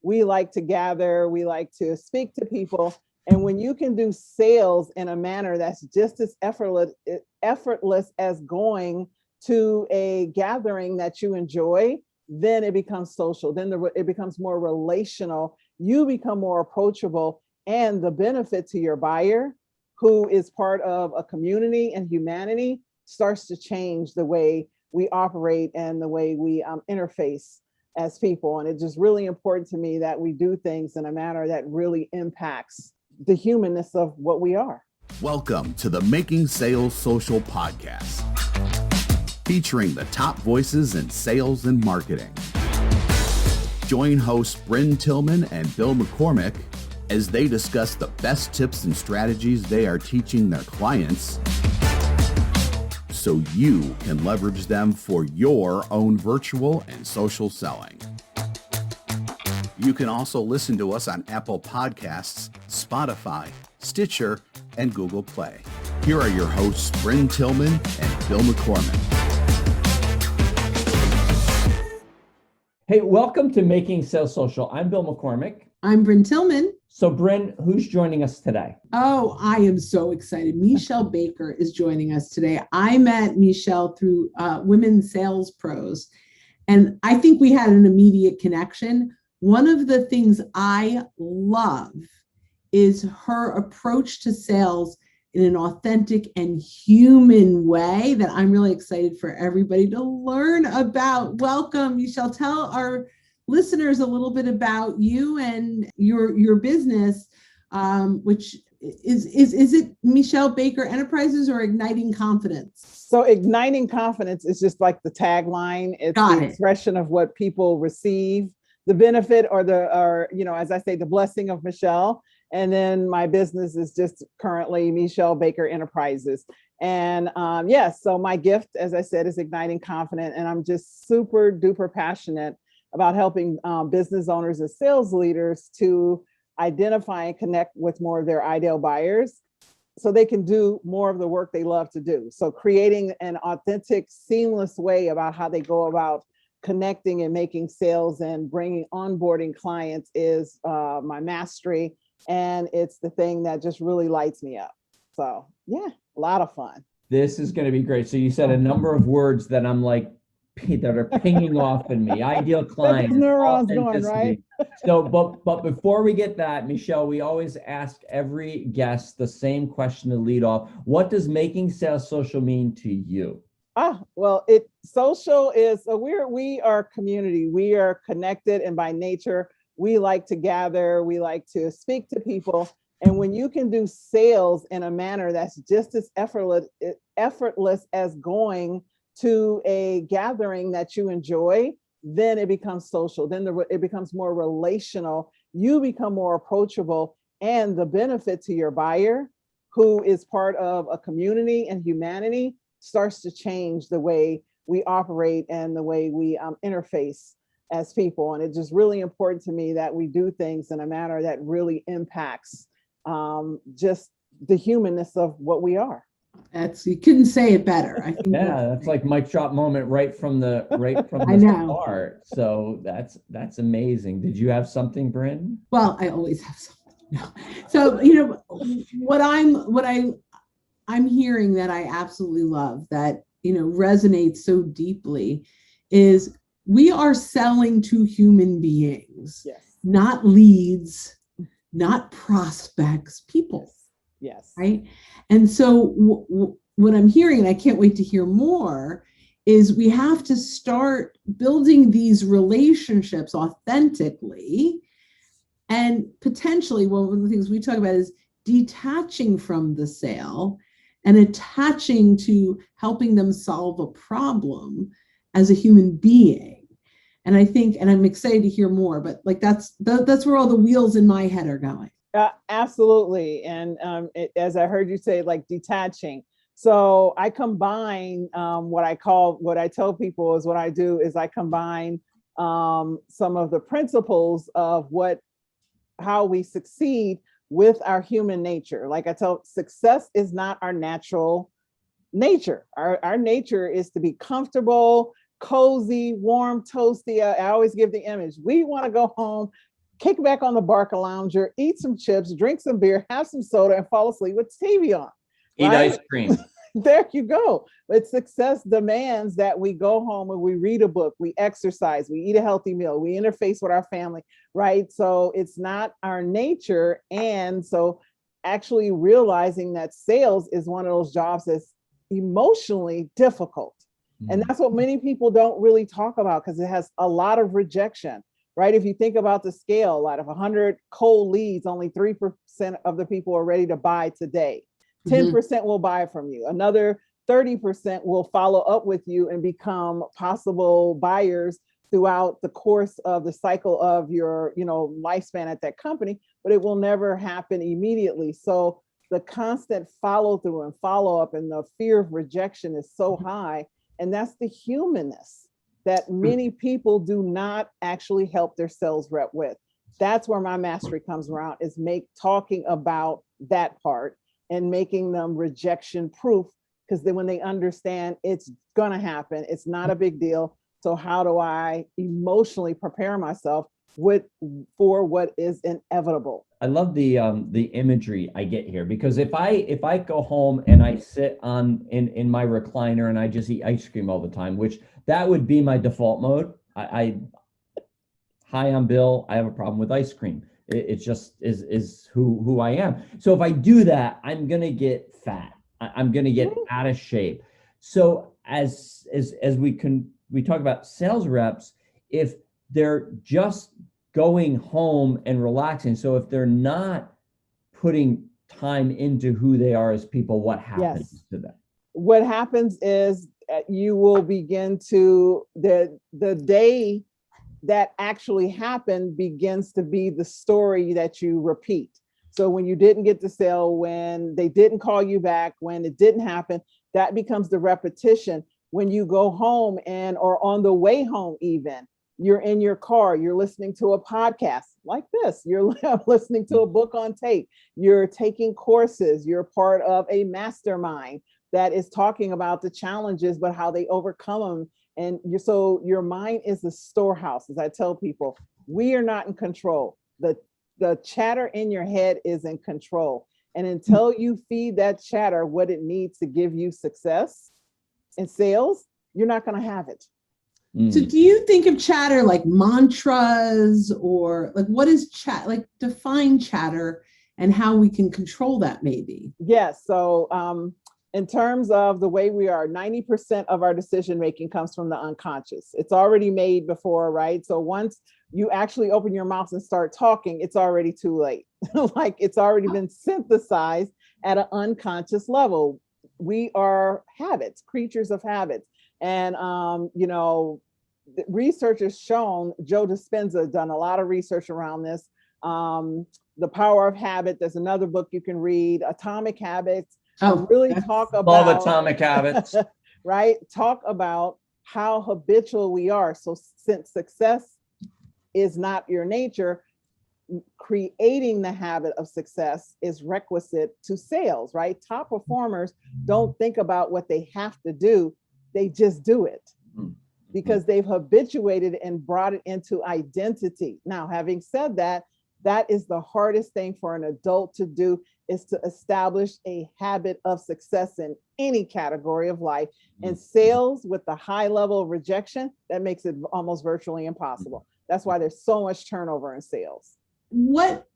we like to gather, we like to speak to people. And when you can do sales in a manner that's just as effortless as going to a gathering that you enjoy, then it becomes social. Then it becomes more relational. You become more approachable, and the benefit to your buyer, who is part of a community and humanity, starts to change the way we operate and the way we interface as people. And it's just really important to me that we do things in a manner that really impacts the humanness of what we are. Welcome to the Making Sales Social podcast, featuring the top voices in sales and marketing. Join hosts Bryn Tillman and Bill McCormick as they discuss the best tips and strategies they are teaching their clients so you can leverage them for your own virtual and social selling. You can also listen to us on Apple Podcasts, Spotify, Stitcher, and Google Play. Here are your hosts, Bryn Tillman and Bill McCormick. Hey, welcome to Making Sales Social. I'm Bill McCormick. I'm Bryn Tillman. So, Bryn, who's joining us today? Oh, I am so excited. Meshell Baker is joining us today. I met Meshell through Women Sales Pros, and I think we had an immediate connection. One of the things I love is her approach to sales in an authentic and human way that I'm really excited for everybody to learn about. Welcome, Meshell. Tell our listeners a little bit about you and your business, which is it Meshell Baker Enterprises or Igniting Confidence? So Igniting Confidence is just like the tagline. It's the expression of what people receive, the benefit or as I say, the blessing of Meshell. And then my business is just currently Meshell Baker Enterprises. And so my gift, as I said, is Igniting Confidence. And I'm just super duper passionate about helping business owners and sales leaders to identify and connect with more of their ideal buyers so they can do more of the work they love to do. So creating an authentic, seamless way about how they go about connecting and making sales and onboarding clients is my mastery. And it's the thing that just really lights me up. So yeah, a lot of fun. This is going to be great. So you said a number of words that I'm like, that are pinging off in me. Ideal client, neurons going, right? So, but before we get that, Meshell, we always ask every guest the same question to lead off. What does making sales social mean to you? Social is we are community. We are connected, and by nature, we like to gather. We like to speak to people. And when you can do sales in a manner that's just as effortless as going to a gathering that you enjoy, then it becomes social. Then it becomes more relational. You become more approachable, and the benefit to your buyer, who is part of a community and humanity, starts to change the way we operate and the way we interface as people. And it's just really important to me that we do things in a manner that really impacts just the humanness of what we are. You couldn't say it better. I think that's like mic drop moment right from the start. So that's amazing. Did you have something, Bryn? Well, I always have something. No. So what I'm hearing that I absolutely love, that resonates so deeply, is we are selling to human beings, yes, not leads, not prospects, people. Yes. Right. And so what I'm hearing, and I can't wait to hear more, is we have to start building these relationships authentically. And potentially, one of the things we talk about is detaching from the sale and attaching to helping them solve a problem as a human being. And I think, and I'm excited to hear more, but that's where all the wheels in my head are going. Absolutely. And as I heard you say, like detaching. So I combine what I tell people is what I do is I combine some of the principles of how we succeed with our human nature. Like I tell, success is not our natural nature. Our nature is to be comfortable, cozy, warm, toasty. I always give the image. We want to go home, kick back on the Barca lounger, eat some chips, drink some beer, have some soda, and fall asleep with TV on. Eat ice cream. There you go. But success demands that we go home and we read a book, we exercise, we eat a healthy meal, we interface with our family, right? So it's not our nature. And so actually realizing that sales is one of those jobs that's emotionally difficult. And that's what many people don't really talk about, because it has a lot of rejection, right? If you think about the scale, out of 100 cold leads, only 3% of the people are ready to buy today. 10% will buy from you. Another 30% will follow up with you and become possible buyers throughout the course of the cycle of your, lifespan at that company, but it will never happen immediately. So the constant follow through and follow up and the fear of rejection is so high. And that's the humanness that many people do not actually help their sales rep with. That's where my mastery comes around, is talking about that part and making them rejection proof, because then when they understand it's gonna happen, it's not a big deal. So how do I emotionally prepare myself for what is inevitable? I love the imagery I get here, because if I go home and I sit in my recliner and I just eat ice cream all the time, which that would be my default mode. Hi, I'm Bill. I have a problem with ice cream. It just is who I am. So if I do that, I'm gonna get fat. I'm gonna get out of shape. So as we talk about sales reps, if they're just going home and relaxing, so if they're not putting time into who they are as people, what happens to them? What happens is you will begin to, the day that actually happened begins to be the story that you repeat. So when you didn't get the sale, when they didn't call you back, when it didn't happen, that becomes the repetition. When you go home or on the way home, even, you're in your car, you're listening to a podcast like this, you're listening to a book on tape, you're taking courses, you're part of a mastermind that is talking about the challenges, but how they overcome them. And so your mind is a storehouse. As I tell people, we are not in control. The chatter in your head is in control. And until you feed that chatter what it needs to give you success in sales, you're not going to have it. So do you think of chatter like mantras, or like what is chat? Like define chatter and how we can control that maybe? Yes. So in terms of the way we are, 90% of our decision making comes from the unconscious. It's already made before, right? So once you actually open your mouth and start talking, it's already too late. Like it's already been synthesized at an unconscious level. We are habits, creatures of habits. And, research has shown, Joe Dispenza done a lot of research around this. The Power of Habit, there's another book you can read, Atomic Habits, really talk about all the Atomic Habits, right? Talk about how habitual we are. So since success is not your nature, creating the habit of success is requisite to sales, right? Top performers don't think about what they have to do. They just do it because they've habituated and brought it into identity. Now, having said that, that is the hardest thing for an adult to do, is to establish a habit of success in any category of life. And sales, with the high level of rejection, that makes it almost virtually impossible. That's why there's so much turnover in sales. What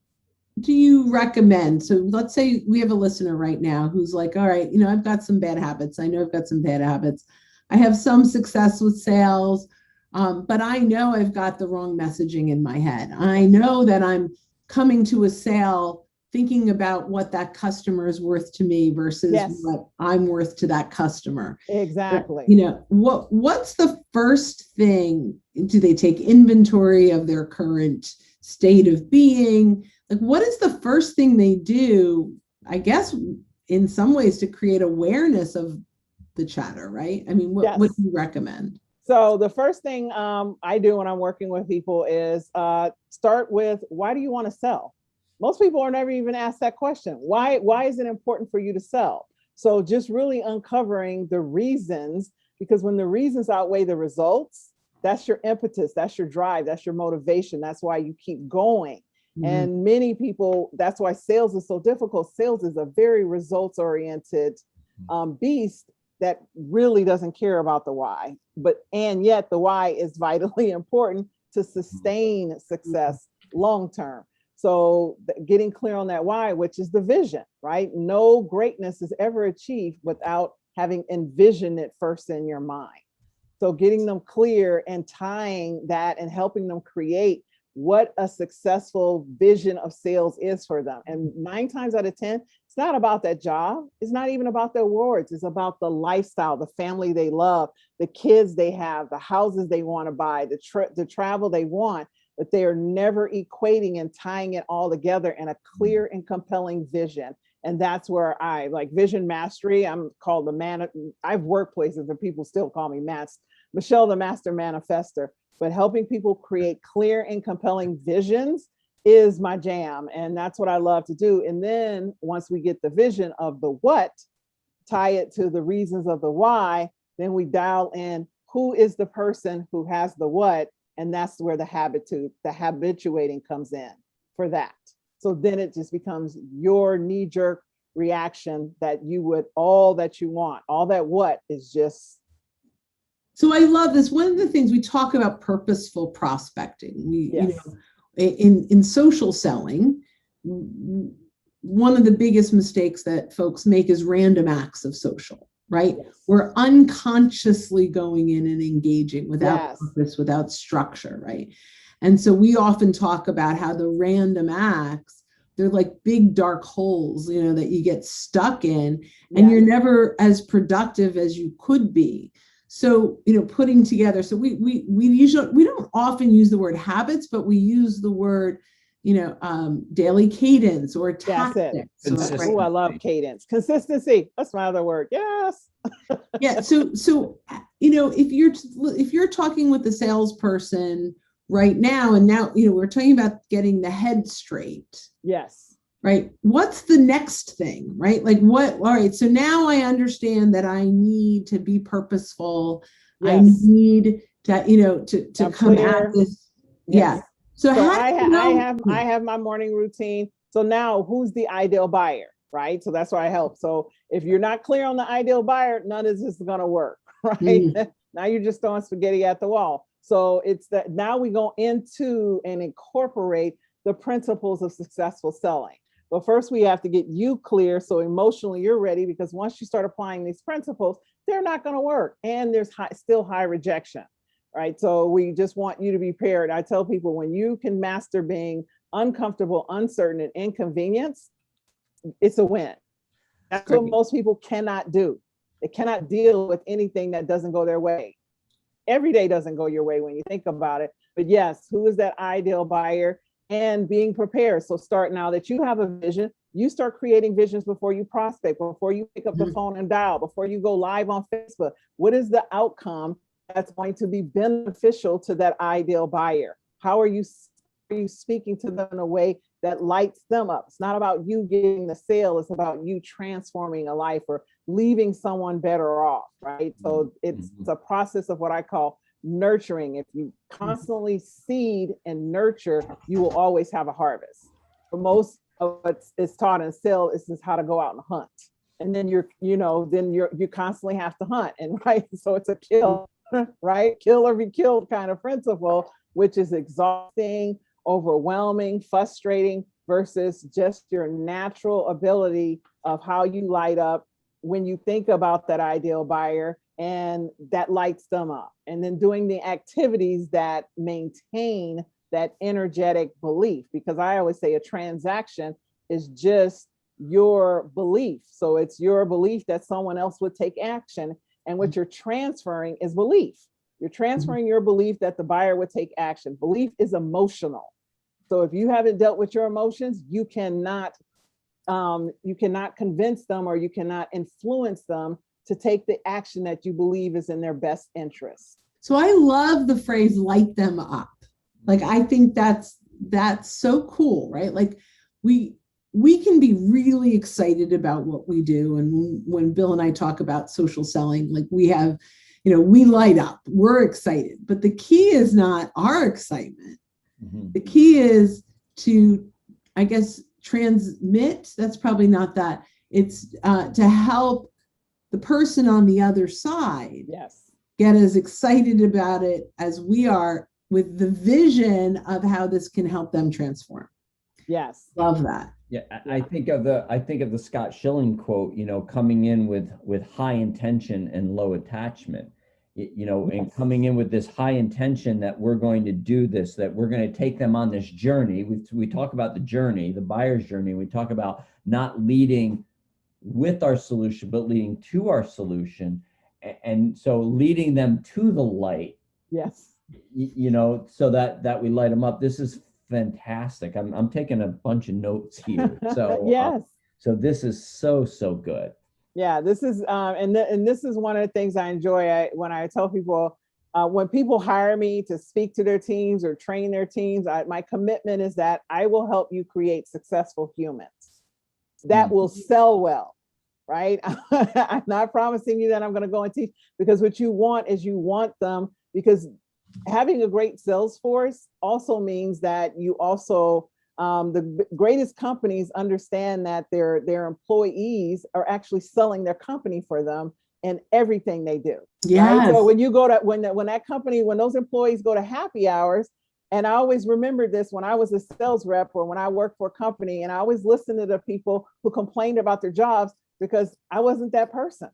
do you recommend? So let's say we have a listener right now who's like, all right, I've got some bad habits. I know I've got some bad habits. I have some success with sales, but I know I've got the wrong messaging in my head. I know that I'm coming to a sale thinking about what that customer is worth to me versus what I'm worth to that customer. Exactly. What's the first thing? Do they take inventory of their current state of being? Like, what is the first thing they do, I guess, in some ways, to create awareness of the chatter, right? I mean, what do you recommend? So the first thing I do when I'm working with people is start with, why do you want to sell? Most people are never even asked that question. Why is it important for you to sell? So just really uncovering the reasons, because when the reasons outweigh the results, That's your impetus, that's your drive, that's your motivation. That's why you keep going. And many people, that's why sales is so difficult. Sales is a very results oriented beast that really doesn't care about the why, and yet the why is vitally important to sustain success long term. So getting clear on that why, which is the vision, right? No greatness is ever achieved without having envisioned it first in your mind. So getting them clear and tying that and helping them create what a successful vision of sales is for them. And 9 times out of 10, it's not about that job. It's not even about the awards. It's about the lifestyle, the family they love, the kids they have, the houses they want to buy, the travel they want, but they are never equating and tying it all together in a clear and compelling vision. And that's where I like vision mastery. I'm called the man. I've worked places and people still call me Meshell, the master manifester. But helping people create clear and compelling visions is my jam. And that's what I love to do. And then once we get the vision of the what, tie it to the reasons of the why, then we dial in who is the person who has the what. And that's where the habituating comes in for that. So then it just becomes your knee-jerk reaction that you would, all that you want, all that what is just. So I love this. One of the things we talk about purposeful prospecting. Yes. In social selling, one of the biggest mistakes that folks make is random acts of social, right? Yes. We're unconsciously going in and engaging without purpose, without structure, right? And so we often talk about how the random acts, they're like big dark holes, that you get stuck in, and you're never as productive as you could be. So, putting together, so we don't often use the word habits, but we use the word, daily cadence or tactics. Oh, I love cadence. Consistency. That's my other word. Yes. Yeah. So, if you're talking with a salesperson right now, and now, we're talking about getting the head straight. Yes. Right. What's the next thing, right? Like what? All right. So now I understand that I need to be purposeful. Yes. I need to, to come at this. Yes. Yeah. So I have my morning routine. So now who's the ideal buyer, right? So that's why I help. So if you're not clear on the ideal buyer, none of this is going to work, right? Now you're just throwing spaghetti at the wall. So it's that now we go into and incorporate the principles of successful selling. But first we have to get you clear. So emotionally you're ready, because once you start applying these principles, they're not going to work. And there's still high rejection, right? So we just want you to be prepared. I tell people, when you can master being uncomfortable, uncertain, and inconvenienced, it's a win. That's what most people cannot do. They cannot deal with anything that doesn't go their way. Every day doesn't go your way when you think about it. But yes, who is that ideal buyer? And being prepared. So start now that you have a vision, you start creating visions before you prospect, before you pick up the phone and dial, before you go live on Facebook. What is the outcome that's going to be beneficial to that ideal buyer? How are you speaking to them in a way that lights them up? It's not about you getting the sale. It's about you transforming a life or leaving someone better off, right? So it's a process of what I call nurturing. If you constantly seed and nurture, you will always have a harvest. But most of what is taught in sales is just how to go out and hunt. And then you constantly have to hunt. And right, so it's a kill, right? Kill or be killed kind of principle, which is exhausting, overwhelming, frustrating, versus just your natural ability of how you light up when you think about that ideal buyer, and that lights them up. And then doing the activities that maintain that energetic belief, because I always say a transaction is just your belief. So it's your belief that someone else would take action. And what you're transferring is belief. You're transferring your belief that the buyer would take action. Belief is emotional. So if you haven't dealt with your emotions, you cannot convince them, or you cannot influence them to take the action that you believe is in their best interest. So I love the phrase "light them up." Like, I think that's so cool, right? Like we can be really excited about what we do. And when Bill and I talk about social selling, like we have, we light up, we're excited, but the key is not our excitement. Mm-hmm. The key is to, I guess, transmit. That's probably not that. It's to help the person on the other side get as excited about it as we are, with the vision of how this can help them transform. Yes. Love that. Yeah, I think of the Scott Schilling quote, coming in with high intention and low attachment, and coming in with this high intention that we're going to do this, that we're going to take them on this journey. We talk about the journey, the buyer's journey. We talk about not leading with our solution, but leading to our solution. And so leading them to the light. Yes. So that we light them up. This is fantastic. I'm taking a bunch of notes here. So yes. So this is so good. Yeah, this is and this is one of the things I enjoy when I tell people, when people hire me to speak to their teams or train their teams, my commitment is that I will help you create successful humans that will sell well, right? I'm not promising you that I'm going to go and teach, because what you want is you want them, because having a great sales force also means that you also, the greatest companies understand that their employees are actually selling their company for them in everything they do. Yeah. Right? So when you go to, when that company, when those employees go to happy hours, and I always remember this when I was a sales rep or when I worked for a company, and I always listened to the people who complained about their jobs, because I wasn't that person.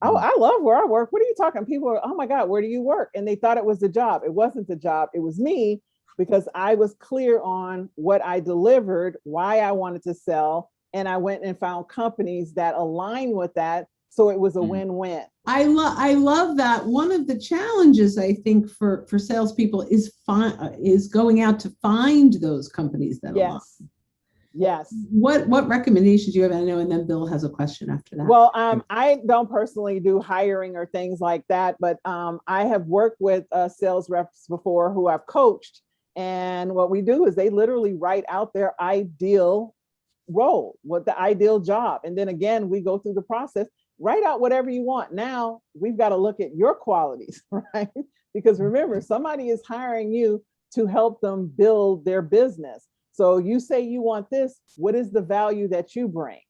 I love where I work. What are you talking? People are, oh my God, where do you work? And they thought it was the job. It wasn't the job. It was me, because I was clear on what I delivered, why I wanted to sell. And I went and found companies that align with that. So it was a win-win. I love that. One of the challenges, I think, for salespeople is going out to find those companies that align. Yes. What recommendations do you have? I know, and then Bill has a question after that. Well, I don't personally do hiring or things like that, but I have worked with sales reps before who I've coached. And what we do is they literally write out their ideal role, what the ideal job. And then again, we go through the process, write out whatever you want. Now we've got to look at your qualities, right? Because remember, somebody is hiring you to help them build their business. So you say you want this, what is the value that you bring,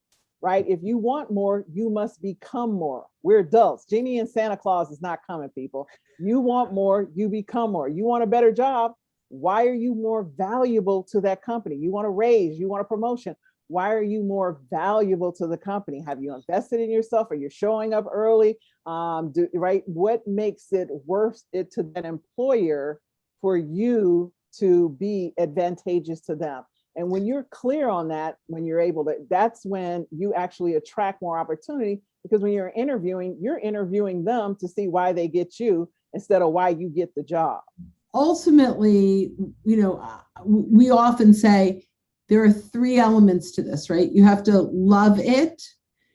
right? If you want more, you must become more. We're adults. Genie and Santa Claus is not coming, people. You want more, you become more. You want a better job. Why are you more valuable to that company? You want a raise, you want a promotion. Why are you more valuable to the company? Have you invested in yourself? Are you showing up early? Right? What makes it worth it to that employer for you to be advantageous to them? And when you're clear on that, when you're able to, that's when you actually attract more opportunity, because when you're interviewing them to see why they get you instead of why you get the job. Ultimately, we often say there are 3 elements to this, right? You have to love it.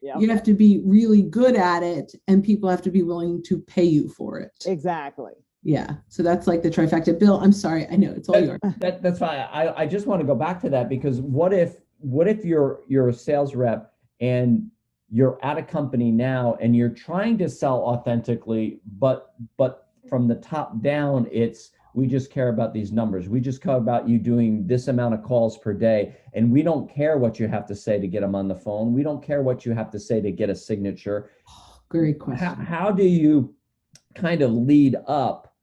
Yep. You have to be really good at it, and people have to be willing to pay you for it. Exactly. Yeah. So that's like the trifecta. Bill, I'm sorry. I know it's all yours. That's fine. I just want to go back to that, because what if you're a sales rep and you're at a company now and you're trying to sell authentically, but from the top down, we just care about these numbers. We just care about you doing this amount of calls per day. And we don't care what you have to say to get them on the phone. We don't care what you have to say to get a signature. Great question. How do you kind of lead up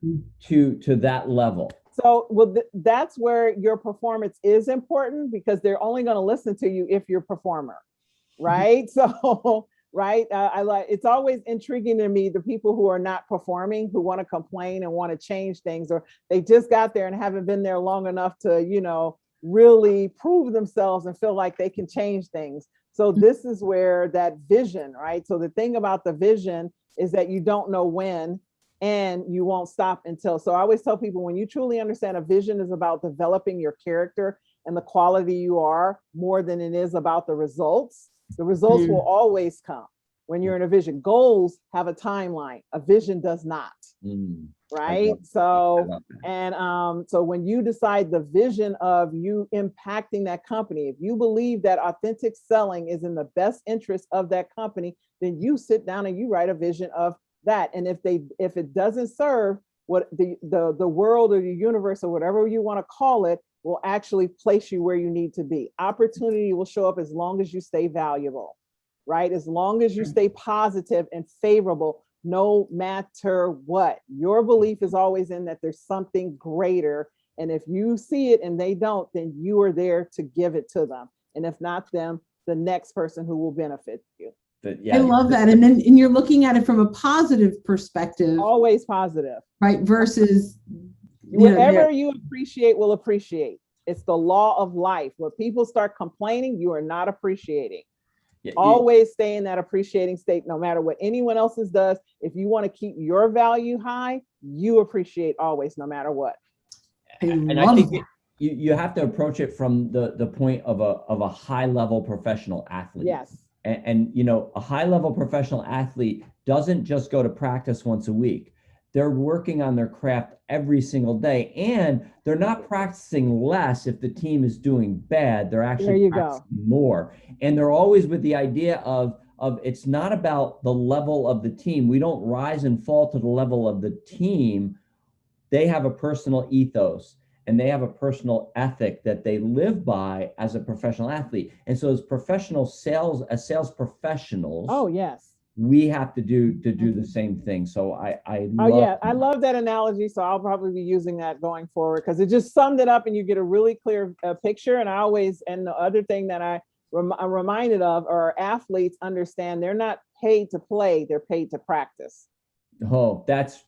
to that level? So, well, that's where your performance is important, because they're only going to listen to you if you're a performer, right? So, right. It's always intriguing to me, the people who are not performing, who want to complain and want to change things, or they just got there and haven't been there long enough to, really prove themselves and feel like they can change things. So this is where that vision, right? So the thing about the vision is that you don't know when, and you won't stop until. So I always tell people, when you truly understand a vision is about developing your character and the quality you are, more than it is about the results. The results will always come when you're in a vision. Goals have a timeline. A vision does not. Right. So, and so when you decide the vision of you impacting that company, if you believe that authentic selling is in the best interest of that company, then you sit down and you write a vision of that. And if it doesn't serve, what the world or the universe or whatever you want to call it will actually place you where you need to be. Opportunity will show up as long as you stay valuable, right? As long as you stay positive and favorable, no matter what. Your belief is always in that there's something greater. And if you see it and they don't, then you are there to give it to them. And if not them, the next person who will benefit you. I love that. And you're looking at it from a positive perspective. Always positive. Right. Versus whatever you appreciate will appreciate. It's the law of life. When people start complaining, you are not appreciating. Always stay in that appreciating state, no matter what anyone else's does. If you want to keep your value high, you appreciate always, no matter what. And I think you have to approach it from the point of a high level professional athlete. Yes. And a high level professional athlete doesn't just go to practice once a week. They're working on their craft every single day, and they're not practicing less if the team is doing bad. They're actually practicing more. And they're always with the idea of it's not about the level of the team. We don't rise and fall to the level of the team. They have a personal ethos and they have a personal ethic that they live by as a professional athlete. And so as sales professionals, oh yes, we have to do the same thing. So I love that analogy. So I'll probably be using that going forward, because it just summed it up and you get a really clear picture. And the other thing that I'm reminded of are athletes understand they're not paid to play, they're paid to practice. Oh, that's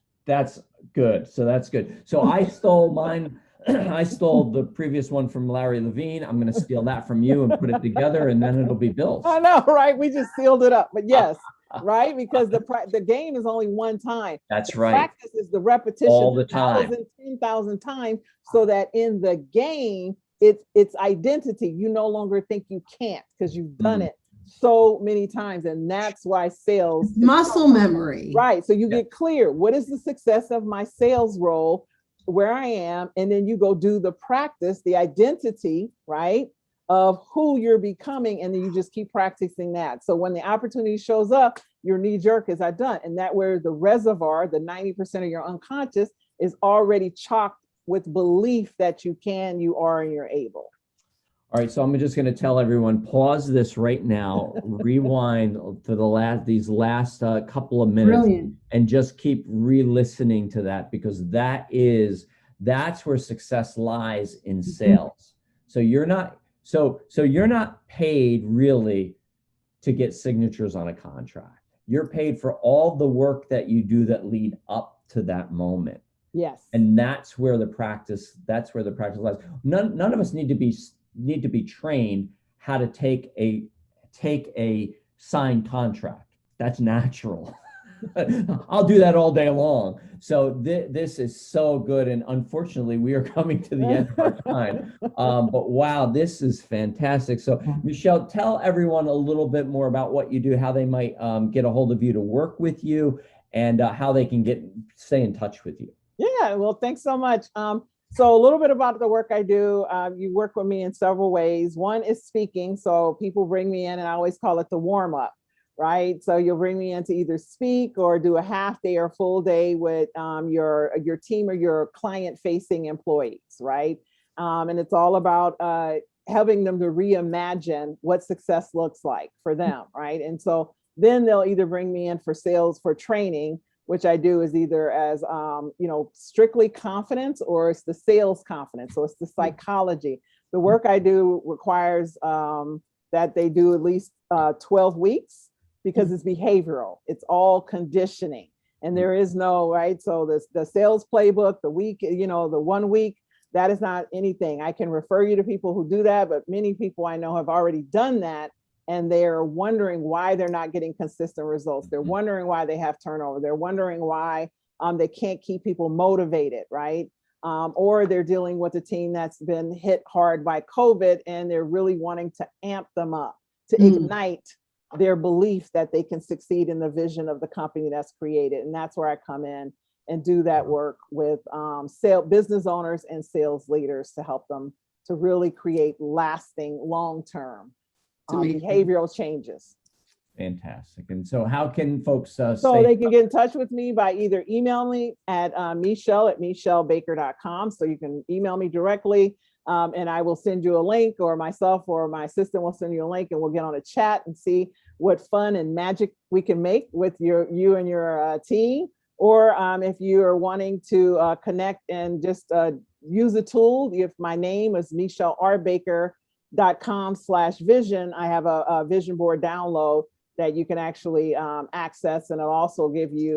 good. So that's good. So I stole mine. I stole the previous one from Larry Levine. I'm going to steal that from you and put it together, and then it'll be Bill's. I know, right? We just sealed it up. But yes, right? Because the game is only one time. That's right. Practice is the repetition all the time, 10,000 times, so that in the game, it's identity. You no longer think you can't, because you've done it so many times. And that's why sales muscle memory. Right. So you get clear. What is the success of my sales role, where I am? And then you go do the practice, the identity, right, of who you're becoming. And then you just keep practicing that. So when the opportunity shows up, your knee jerk is I done. And that where the reservoir, the 90% of your unconscious, is already chocked with belief that you can, you are, and you're able. All right, so I'm just going to tell everyone, pause this right now, rewind to these last couple of minutes. Brilliant. And just keep re-listening to that, because that's where success lies in sales. So you're not paid really to get signatures on a contract. You're paid for all the work that you do that lead up to that moment. Yes. And that's where the practice lies. None of us need to be trained how to take a signed contract. That's natural. I'll do that all day long. So this is so good. And unfortunately, we are coming to the end of our time. But wow, this is fantastic. So Meshell, tell everyone a little bit more about what you do, how they might get a hold of you to work with you, and how they can stay in touch with you. Yeah, well, thanks so much. So a little bit about the work I do. You work with me in several ways. One is speaking. So people bring me in, and I always call it the warm up, right? So you'll bring me in to either speak or do a half day or full day with your team or your client facing employees, right? And it's all about helping them to reimagine what success looks like for them, right? And so then they'll either bring me in for sales, for training, which I do is either as, strictly confidence, or it's the sales confidence. So it's the psychology. The work I do requires that they do at least 12 weeks, because it's behavioral. It's all conditioning, and there is no, right? So the sales playbook, the 1 week, that is not anything. I can refer you to people who do that, but many people I know have already done that. And they're wondering why they're not getting consistent results. They're wondering why they have turnover. They're wondering why they can't keep people motivated, right? Or they're dealing with a team that's been hit hard by COVID, and they're really wanting to amp them up, to ignite their belief that they can succeed in the vision of the company that's created. And that's where I come in and do that work with business owners and sales leaders to help them to really create lasting, long-term behavioral changes. fantastic. And so how can folks so they can get in touch with me by either email me at Meshell@meshellbaker.com. So you can email me directly, and I will send you a link, or myself or my assistant will send you a link, and we'll get on a chat and see what fun and magic we can make with you and your team. Or if you are wanting to connect and just use a tool, if my name is MeshelLBaker.com/vision, I have a vision board download that you can actually access, and it'll also give you,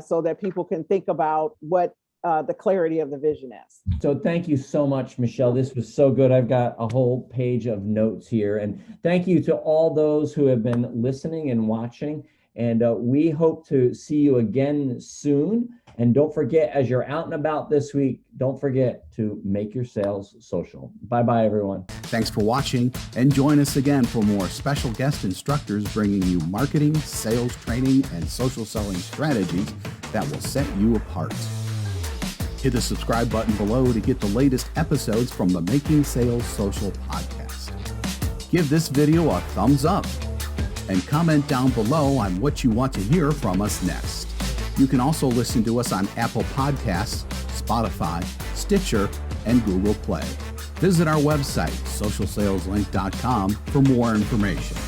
so that people can think about what the clarity of the vision is. So thank you so much, Meshell. This was so good. I've got a whole page of notes here. And thank you to all those who have been listening and watching. And we hope to see you again soon. And don't forget, as you're out and about this week, don't forget to make your sales social. Bye-bye, everyone. Thanks for watching, and join us again for more special guest instructors bringing you marketing, sales training, and social selling strategies that will set you apart. Hit the subscribe button below to get the latest episodes from the Making Sales Social podcast. Give this video a thumbs up and comment down below on what you want to hear from us next. You can also listen to us on Apple Podcasts, Spotify, Stitcher, and Google Play. Visit our website, socialsaleslink.com, for more information.